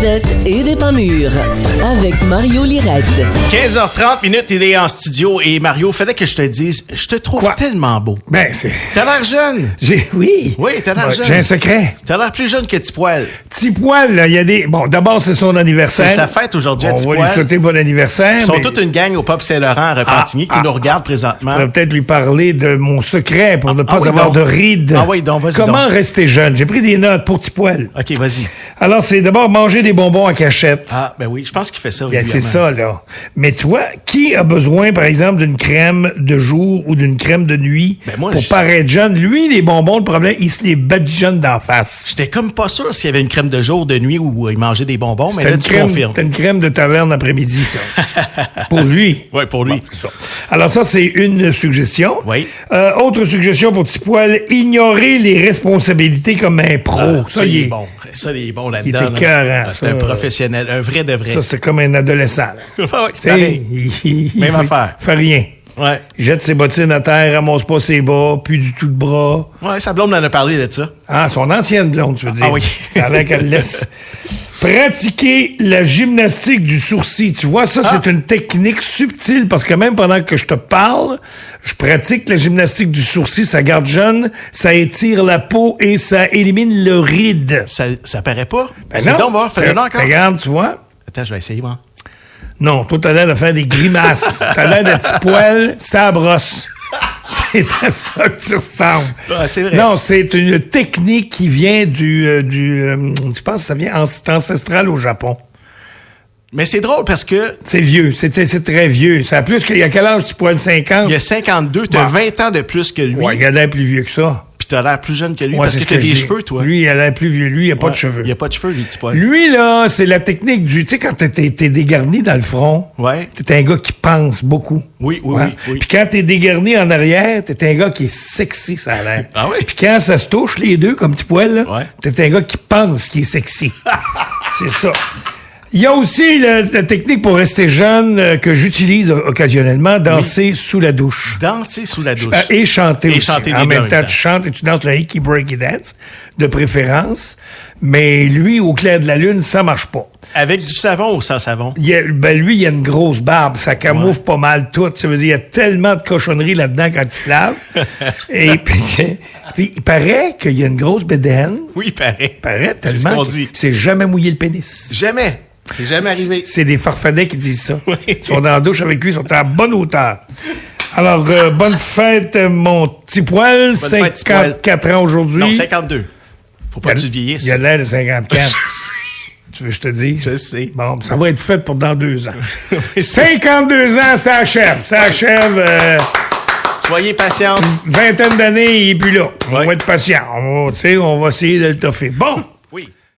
noisettes et des pas mûres. Avec Mario Lirette. 15h30 minutes, il est en studio. Et Mario, fallait que je te dise, je te trouve tellement beau. Ben, c'est... T'as l'air jeune. Oui. Oui, t'as l'air jeune. J'ai un secret. T'as l'air plus jeune que Tipoil. Tipoil, là, il y a des... Bon, d'abord, c'est son anniversaire. C'est sa fête aujourd'hui à Tipoil. On va lui souhaiter bon anniversaire. Ils sont toute une gang au Pop Saint-Laurent à Repentigny qui nous regarde présentement. Je pourrais peut-être lui parler de mon secret pour ne pas oui, avoir donc. de rides. Ah oui, donc, vas-y Comment donc. rester jeune? J'ai pris des notes pour Tipoil. OK, vas-y. Alors, c'est d'abord manger des bonbons à cachette. Ah, ben oui, je pense qu'il fait ça Bien, régulièrement. c'est ça, là. Mais toi, qui a besoin, par exemple, d'une crème de jour ou d'une crème de nuit Ben moi, pour paraître jeune? Lui, les bonbons, le problème, il se les badigeonne d'en face. J'étais comme pas sûr s'il y avait une crème de jour, de nuit ou il mangeait des bonbons, mais là, tu confirmes. T'as une crème de taverne après-midi, ça. Pour lui. Oui, pour lui. Bon, c'est ça. Alors ça, c'est une suggestion. Oui. Autre suggestion pour Tipoil, ignorer les responsabilités comme un pro. Ça, il est bon. Ça, il est bon là-dedans. Il est écœurant, C'est ça. un professionnel, un vrai de vrai. Ça, c'est comme un adolescent. Ouais, T'sais, pareil. il Même fait- affaire. fait rien. Ouais. Il jette ses bottines à terre, ramasse pas ses bas, plus du tout de bras. Ouais, sa blonde m'en a parlé de ça. Ah, son ancienne blonde, tu veux dire. Ah oui. Avant qu'elle laisse. Pratiquer la gymnastique du sourcil. Tu vois, ça, c'est une technique subtile parce que même pendant que je te parle, je pratique la gymnastique du sourcil. Ça garde jeune, ça étire la peau et ça élimine le ride. Ça paraît pas? Ben C'est non. donc, va, fais-le encore. Regarde, tu vois. Attends, je vais essayer, moi. Non, toi, t'as l'air de faire des grimaces. T'as l'air de petit poil, ça brosse. C'est à ça que tu ressembles. Ah, c'est vrai. Non, c'est une technique qui vient je pense que ça vient c'est ancestral au Japon. Mais c'est drôle parce que C'est vieux, c'est très vieux. Ça a plus qu'il y a quel âge tu poil 50? il y a 52, t'as Bon. 20 ans de plus que lui, Ouais, il a l'air plus vieux que ça. puis t'as l'air plus jeune que lui Ouais, parce c'est que ce t'as je des dis. cheveux, toi. Lui, il a l'air plus vieux. Lui, il a pas de cheveux. Il a pas de cheveux, lui, petit poil. Lui, là, c'est la technique du... Tu sais, quand t'es dégarni dans le front, Ouais. t'es un gars qui pense beaucoup. Oui, oui, Ouais. oui, oui. Puis quand t'es dégarni en arrière, t'es un gars qui est sexy, ça a l'air. Ah oui? Puis quand ça se touche, les deux, comme petit poil, là, Ouais. t'es un gars qui pense qui est sexy. C'est ça. Il y a aussi la technique pour rester jeune que j'utilise occasionnellement, danser sous la douche. Danser sous la douche. Et chanter Et aussi. chanter les en deux même en même temps, temps. tu chantes et tu danses le hickey breaky dance, de préférence. Mais lui, au clair de la lune, ça marche pas. Avec du savon ou sans savon? Lui, il a une grosse barbe. Ça camoufle pas mal tout. Ça veut dire, il y a tellement de cochonneries là-dedans quand il se lave. Et puis, il paraît qu'il y a une grosse bédaine. Oui, il paraît. Il paraît C'est ce tellement qu'on qu'il dit. s'est jamais mouillé le pénis. Jamais. C'est jamais arrivé. C'est des farfadets qui disent ça. Oui. Ils sont dans la douche avec lui, ils sont à bonne hauteur. Alors, bonne fête, mon petit poil. fête, petit poil. 54 ans aujourd'hui. Non, 52. Faut pas que tu vieillisses. Il a l'air de 54. Je sais. Tu veux que je te dise? Je sais. Bon, ça va être fait pour dans 2 ans. 52 ans, ça achève. Ça achève. Soyez patients. Vingtaine d'années, il est plus là. On Ouais. va être patient. On va essayer de le toffer. Bon.